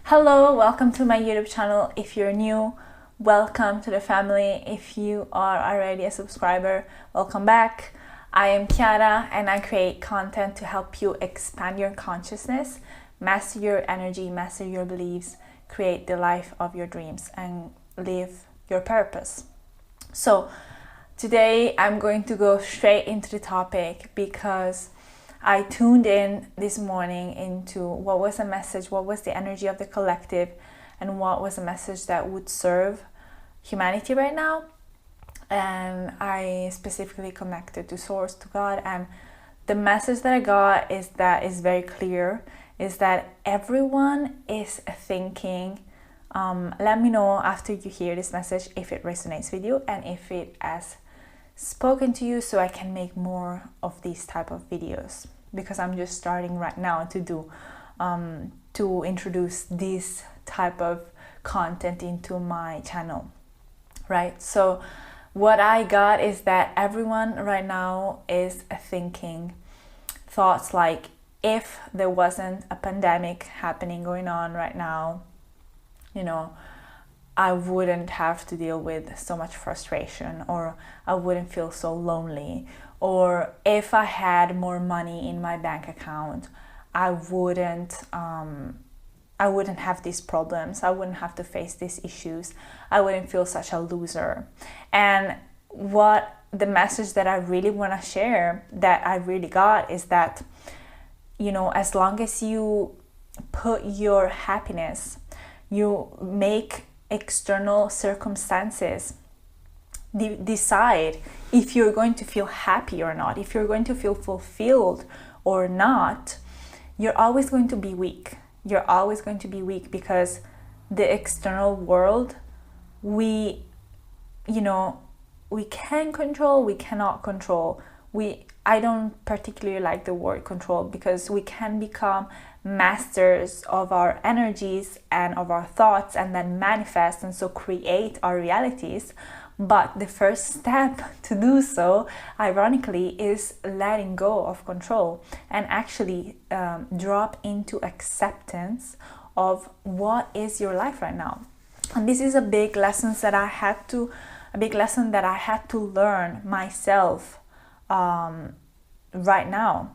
Hello, welcome to my YouTube channel. If you're new, welcome to the family. If you are already a subscriber, welcome back. I am Chiara and I create content to help you expand your consciousness, master your energy, master your beliefs, create the life of your dreams and live your purpose. So today I'm going to go straight into the topic because I tuned in this morning into what was the message, what was the energy of the collective, and what was a message that would serve humanity right now. And I specifically connected to Source, to God, and the message that I got is very clear, is that everyone is thinking. Let me know after you hear this message if it resonates with you and if it has spoken to you, so I can make more of these type of videos, because I'm just starting right now to do to introduce this type of content into my channel, right? So what I got is that everyone right now is thinking thoughts like, if there wasn't a pandemic happening going on right now, I wouldn't have to deal with so much frustration, or I wouldn't feel so lonely, or if I had more money in my bank account, I wouldn't have these problems, I wouldn't have to face these issues, I wouldn't feel such a loser. And what the message that I really want to share, that I really got, is that, as long as you put your happiness, you make external circumstances decide if you're going to feel happy or not, if you're going to feel fulfilled or not, you're always going to be weak. You're always going to be weak, because the external world, we can control, we cannot control. I don't particularly like the word control, because we can become masters of our energies and of our thoughts and then manifest and so create our realities. But the first step to do so, ironically, is letting go of control and actually drop into acceptance of what is your life right now. And this is a big lesson that I had to learn myself right now,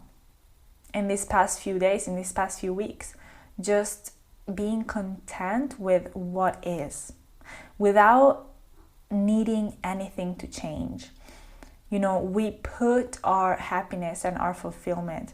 in these past few days, in these past few weeks. Just being content with what is, without needing anything to change. We put our happiness and our fulfillment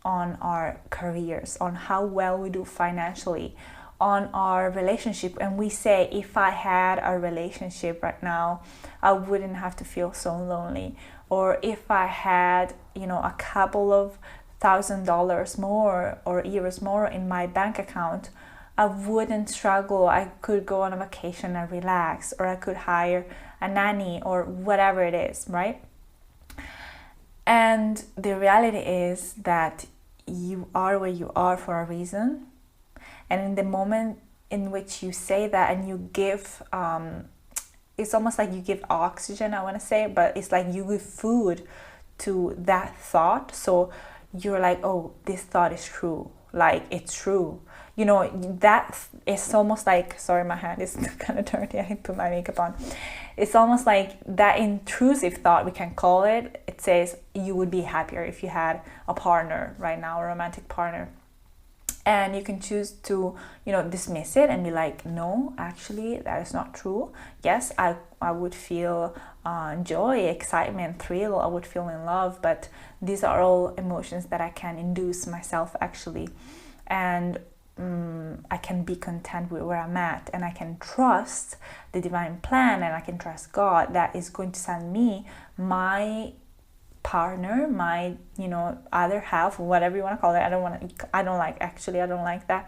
on our careers, on how well we do financially, on our relationship, and we say, if I had a relationship right now, I wouldn't have to feel so lonely. Or if I had a couple of $1,000 more or euros more in my bank account, I wouldn't struggle. I could go on a vacation and relax, or I could hire a nanny, or whatever it is, right? And the reality is that you are where you are for a reason. And in the moment in which you say that and you give, it's almost like you give oxygen, I want to say, but it's like you give food to that thought. So you're like, oh, this thought is true. Like, it's true. That is almost like, sorry, my hand is kind of dirty, I put my makeup on. It's almost like that intrusive thought, we can call it. It says you would be happier if you had a partner right now, a romantic partner. And you can choose to, dismiss it and be like, no, actually, that is not true. Yes, I would feel joy, excitement, thrill. I would feel in love. But these are all emotions that I can induce myself, actually. And I can be content with where I'm at. And I can trust the divine plan. And I can trust God that is going to send me my partner, my other half, whatever you want to call it. I don't like that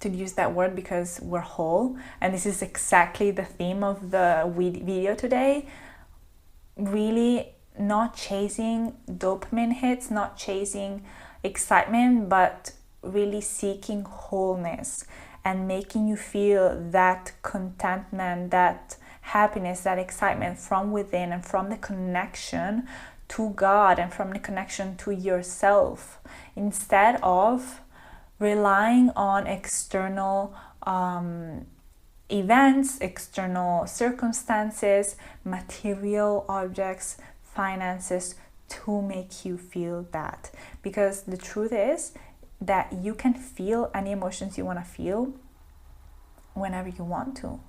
to use that word, because we're whole, and this is exactly the theme of the video today. Really not chasing dopamine hits, not chasing excitement, but really seeking wholeness and making you feel that contentment, that happiness, that excitement from within, and from the connection to God and from the connection to yourself, instead of relying on external events, external circumstances, material objects, finances to make you feel that. Because the truth is that you can feel any emotions you want to feel whenever you want to.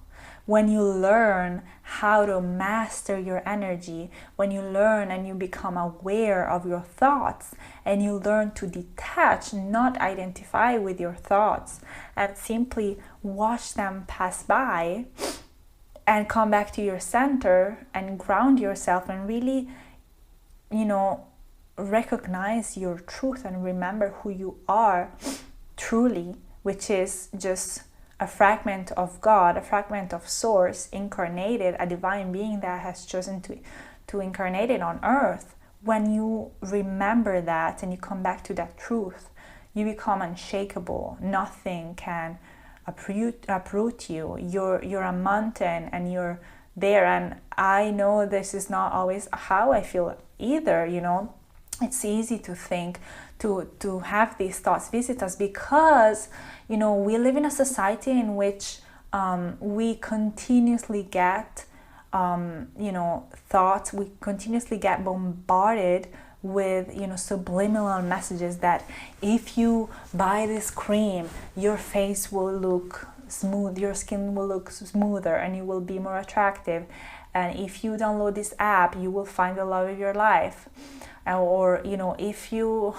When you learn how to master your energy, when you learn and you become aware of your thoughts, and you learn to detach, not identify with your thoughts, and simply watch them pass by and come back to your center and ground yourself and really, recognize your truth and remember who you are truly, which is just a fragment of God, a fragment of Source incarnated, a divine being that has chosen to incarnate it on earth. When you remember that and you come back to that truth, you become unshakable. Nothing can uproot you. You're a mountain and you're there. And I know this is not always how I feel either, It's easy to think, to have these thoughts visit us because, we live in a society in which we continuously get, thoughts, we continuously get bombarded with, subliminal messages that if you buy this cream, your face will look smooth, your skin will look smoother, and you will be more attractive. And if you download this app, you will find the love of your life. Or, if you,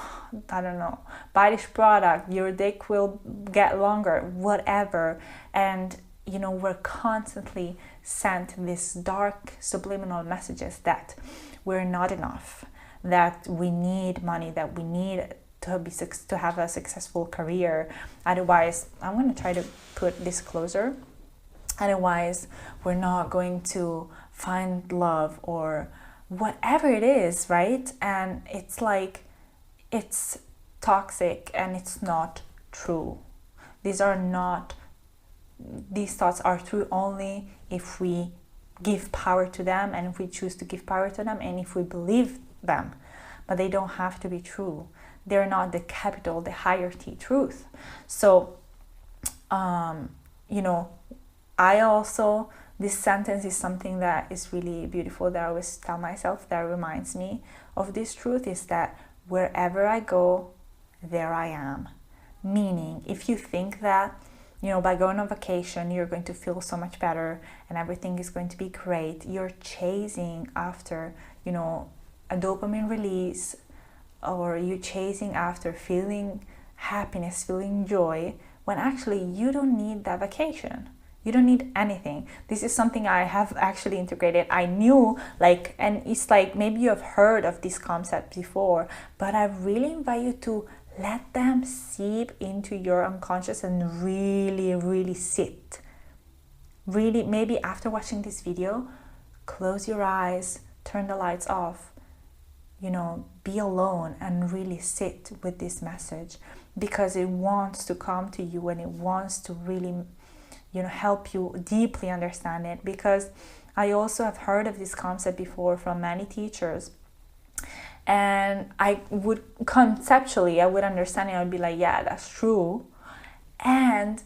buy this product, your dick will get longer, whatever. And, we're constantly sent these dark subliminal messages that we're not enough, that we need money, that we need to have a successful career. Otherwise, I'm going to try to put this closer. Otherwise, we're not going to find love or whatever it is, right? And it's like, it's toxic and it's not true. These thoughts are true only if we give power to them, and if we choose to give power to them, and if we believe them. But they don't have to be true. They're not the capital, the higher T truth. So, I also, this sentence is something that is really beautiful, that I always tell myself, that reminds me of this truth, is that wherever I go, there I am. Meaning, if you think that, by going on vacation, you're going to feel so much better and everything is going to be great, you're chasing after, a dopamine release, or you're chasing after feeling happiness, feeling joy, when actually you don't need that vacation. You don't need anything. This is something I have actually integrated. I knew, and it's like, maybe you have heard of this concept before, but I really invite you to let them seep into your unconscious and really, really sit. Really, maybe after watching this video, close your eyes, turn the lights off, be alone and really sit with this message, because it wants to come to you and it wants to really help you deeply understand it. Because I also have heard of this concept before from many teachers, and I would conceptually, I would understand it. I would be like, yeah, that's true. And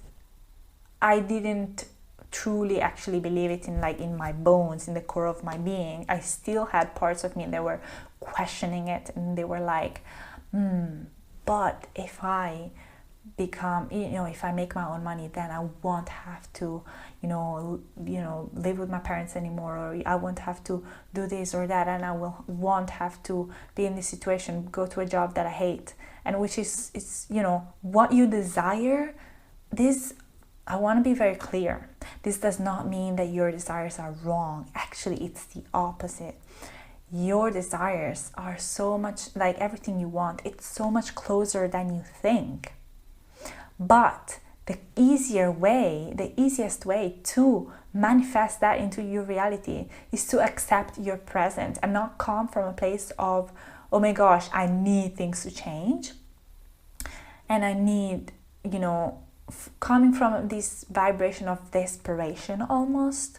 I didn't truly actually believe it in my bones, in the core of my being. I still had parts of me that were questioning it, and they were like, but if I become, if I make my own money, then I won't have to, live with my parents anymore, or I won't have to do this or that, and I won't have to be in this situation, go to a job that I hate. And which is, it's, what you desire. This, I want to be very clear. This does not mean that your desires are wrong. Actually, it's the opposite. Your desires are so much like everything you want. It's so much closer than you think. But the easiest way to manifest that into your reality is to accept your present and not come from a place of, oh my gosh, I need things to change. And I need, coming from this vibration of desperation almost.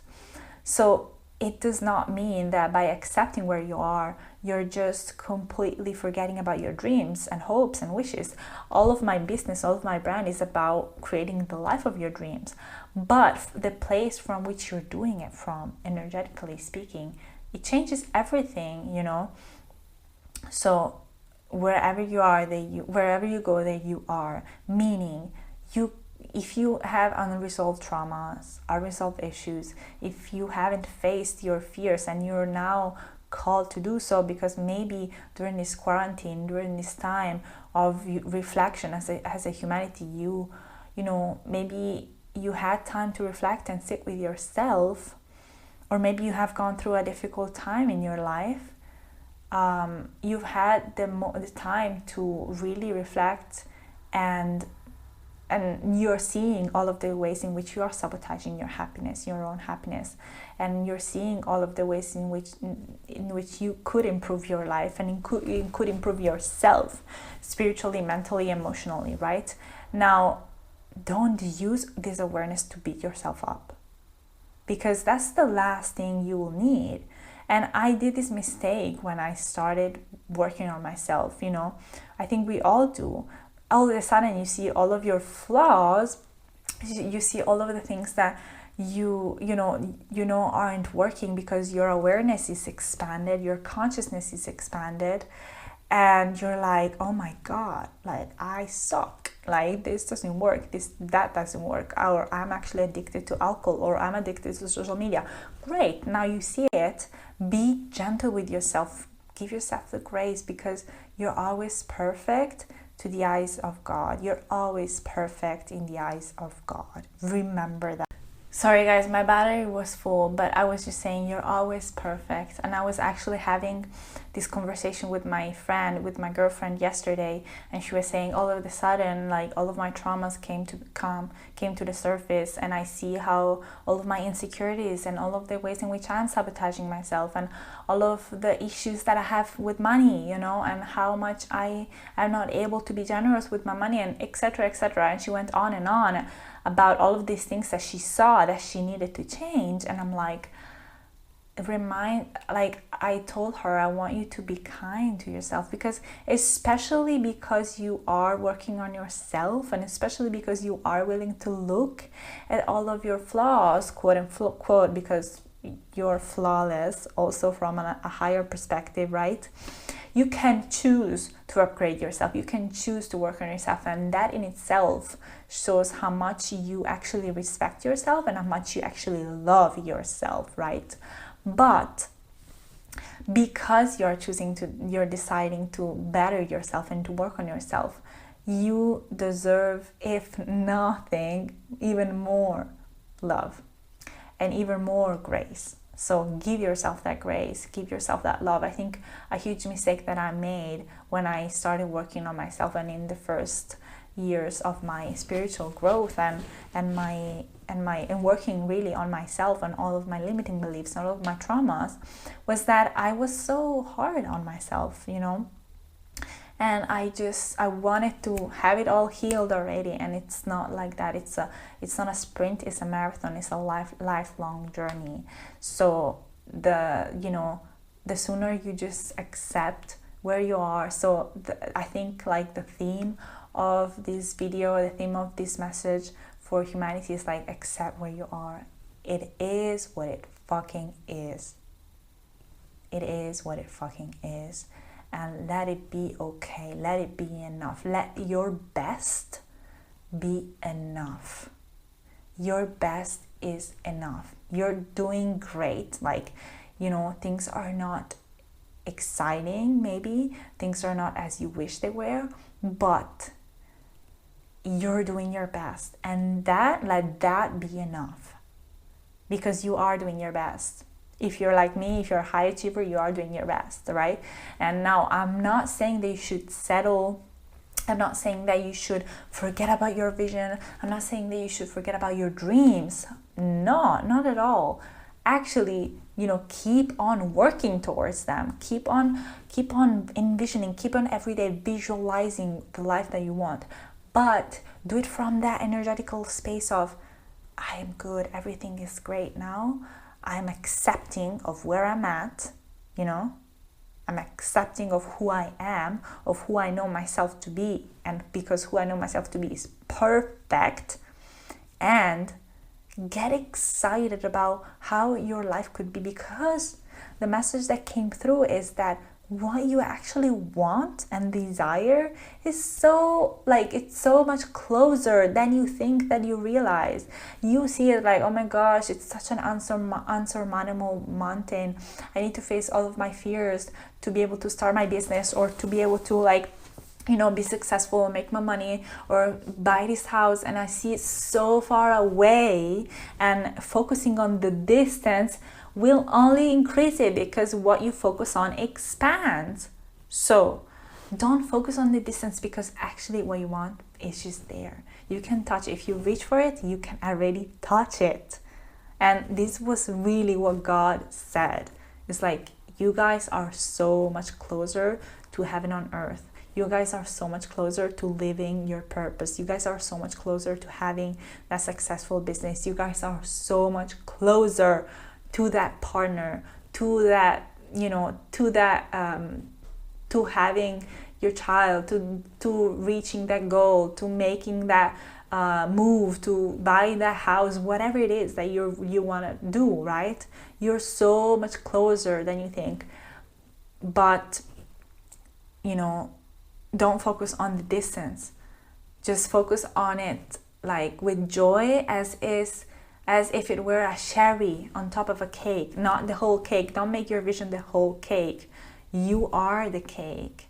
So it does not mean that by accepting where you are, you're just completely forgetting about your dreams and hopes and wishes. All of my business, all of my brand is about creating the life of your dreams. But the place from which you're doing it from, energetically speaking, it changes everything, you know. So wherever you are, wherever you go, there you are. Meaning, if you have unresolved traumas, unresolved issues, if you haven't faced your fears and you're now called to do so because maybe during this quarantine, during this time of reflection as a humanity, you know, maybe you had time to reflect and sit with yourself, or maybe you have gone through a difficult time in your life. You've had the time to really reflect, and you're seeing all of the ways in which you are sabotaging your happiness, your own happiness, and you're seeing all of the ways in which you could improve your life and you could improve yourself spiritually, mentally, emotionally, right? Now, don't use this awareness to beat yourself up, because that's the last thing you will need. And I did this mistake when I started working on myself, you know. I think we all do. All of a sudden you see all of your flaws, you see all of the things that you know aren't working, because your awareness is expanded, your consciousness is expanded, and you're like, oh my god, like I suck, like this doesn't work, that doesn't work, or I'm actually addicted to alcohol, or I'm addicted to social media. Great, now you see it. Be gentle with yourself, give yourself the grace, because you're always perfect to the eyes of God. You're always perfect in the eyes of God. Remember that. Sorry guys, my battery was full, but I was just saying you're always perfect. And I was actually having this conversation with my friend, with my girlfriend yesterday, and she was saying all of a sudden, like, all of my traumas came to the surface, and I see how all of my insecurities and all of the ways in which I'm sabotaging myself, and all of the issues that I have with money, you know, and how much I am not able to be generous with my money, and etc., etc. And she went on and on about all of these things that she saw that she needed to change. And I'm like, I told her, I want you to be kind to yourself, because especially because you are working on yourself, and especially because you are willing to look at all of your flaws, quote unquote, because you're flawless also from a higher perspective, right? You can choose to upgrade yourself, you can choose to work on yourself, and that in itself shows how much you actually respect yourself and how much you actually love yourself, right? But because you're deciding to better yourself and to work on yourself, you deserve, if nothing, even more love and even more grace. So give yourself that grace, give yourself that love. I think a huge mistake that I made when I started working on myself, and in the first years of my spiritual growth and working really on myself and all of my limiting beliefs and all of my traumas, was that I was so hard on myself, you know. And I wanted to have it all healed already, and it's not like that. It's not a sprint, it's a marathon, it's a lifelong journey. So the sooner you just accept where you are. So I think like the theme of this video, the theme of this message for humanity is like, accept where you are. It is what it fucking is. It is what it fucking is. And let it be okay. Let it be enough. Let your best be enough. Your best is enough. You're doing great. Like, you know, things are not exciting, maybe. Things are not as you wish they were. But you're doing your best. And let that be enough. Because you are doing your best. If you're like me, if you're a high achiever, you are doing your best, right? And now I'm not saying that you should settle. I'm not saying that you should forget about your vision. I'm not saying that you should forget about your dreams. No, not at all. Actually, you know, keep on working towards them. Keep on envisioning, keep on every day visualizing the life that you want. But do it from that energetical space of, I am good, everything is great now. I'm accepting of where I'm at, you know, I'm accepting of who I am, of who I know myself to be, and because who I know myself to be is perfect, and get excited about how your life could be, because the message that came through is that what you actually want and desire is so, like, it's so much closer than you think, that you realize. You see it like, oh my gosh, it's such an unsurmountable mountain. I need to face all of my fears to be able to start my business, or to be able to, like, you know, be successful, make my money, or buy this house, and I see it so far away, and focusing on the distance will only increase it, because what you focus on expands. So don't focus on the distance, because actually what you want is just there. You can touch it. If you reach for it, you can already touch it. And this was really what God said. It's like, you guys are so much closer to heaven on earth. You guys are so much closer to living your purpose. You guys are so much closer to having that successful business. You guys are so much closer to that partner, to that, you know, to that, to having your child, to reaching that goal, to making that move, to buy that house, whatever it is that you want to do, right? You're so much closer than you think. But, you know, don't focus on the distance. Just focus on it, like, with joy, as if it were a cherry on top of a cake, not the whole cake. Don't make your vision the whole cake. You are the cake.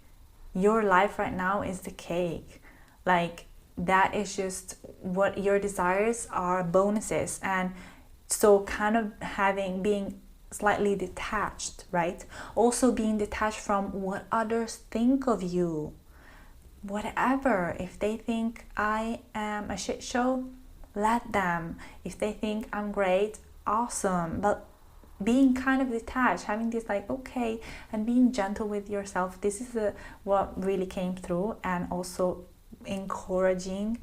Your life right now is the cake. Like, that is just what your desires are, bonuses. And so kind of being slightly detached, right? Also being detached from what others think of you. Whatever. If they think I am a shit show, let them. If they think I'm great, awesome. But being kind of detached, having this, like, okay, and being gentle with yourself. This is what really came through. And also encouraging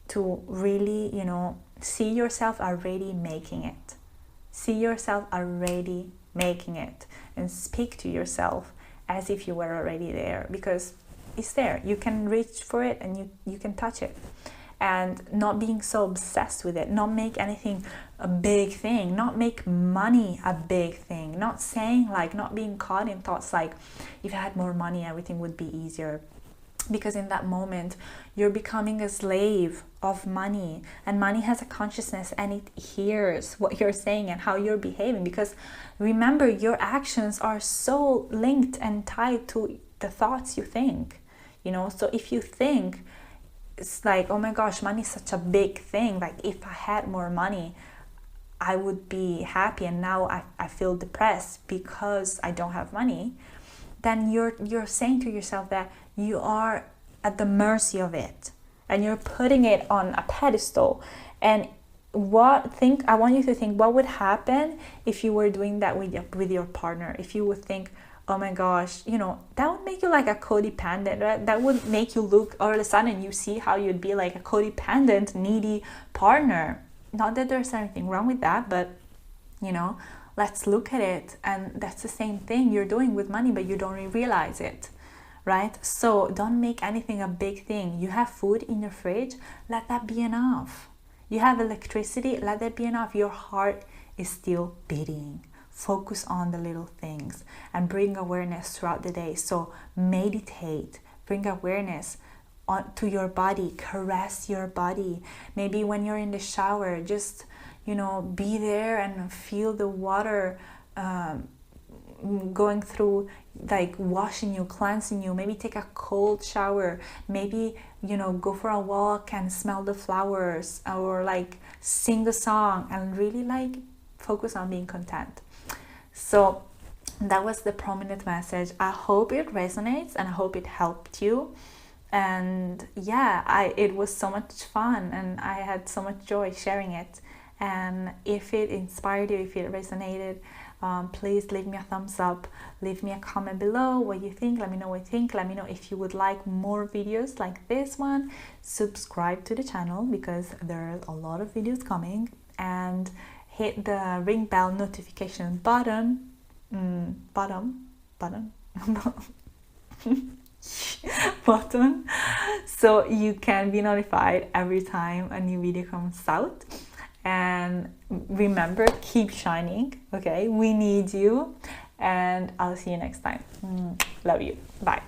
to really, you know, see yourself already making it. See yourself already making it, and speak to yourself as if you were already there, because it's there. You can reach for it, and you can touch it. And not being so obsessed with it. Not make anything a big thing. Not make money a big thing. Not saying, like, not being caught in thoughts like, if I had more money, everything would be easier. Because in that moment, you're becoming a slave of money. And money has a consciousness, and it hears what you're saying and how you're behaving. Because remember, your actions are so linked and tied to the thoughts you think. You know, so if you think, it's like, oh my gosh, money is such a big thing. Like, if I had more money, I would be happy. And now I feel depressed because I don't have money. Then you're saying to yourself that you are at the mercy of it, and you're putting it on a pedestal. And I want you to think, what would happen if you were doing that with your partner? If you would think, oh my gosh, you know, that would make you like a codependent, right? That would make you look, all of a sudden you see how you'd be like a codependent, needy partner. Not that there's anything wrong with that, but, you know, let's look at it. And that's the same thing you're doing with money, but you don't realize it, right? So don't make anything a big thing. You have food in your fridge, let that be enough. You have electricity, let that be enough. Your heart is still beating. Focus on the little things and bring awareness throughout the day. So meditate, bring awareness to your body, caress your body. Maybe when you're in the shower, just, you know, be there and feel the water going through, like, washing you, cleansing you. Maybe take a cold shower. Maybe, you know, go for a walk and smell the flowers, or like sing a song, and really, like, focus on being content. So that was the prominent message. I hope it resonates, and I hope it helped you. And yeah, it was so much fun, and I had so much joy sharing it. And if it inspired you, if it resonated, please leave me a thumbs up, leave me a comment below what you think. Let me know what you think. Let me know if you would like more videos like this one. Subscribe to the channel, because there's a lot of videos coming, and hit the ring bell notification button, button so you can be notified every time a new video comes out. And remember, keep shining, okay? We need you, and I'll see you next time. Love you. Bye.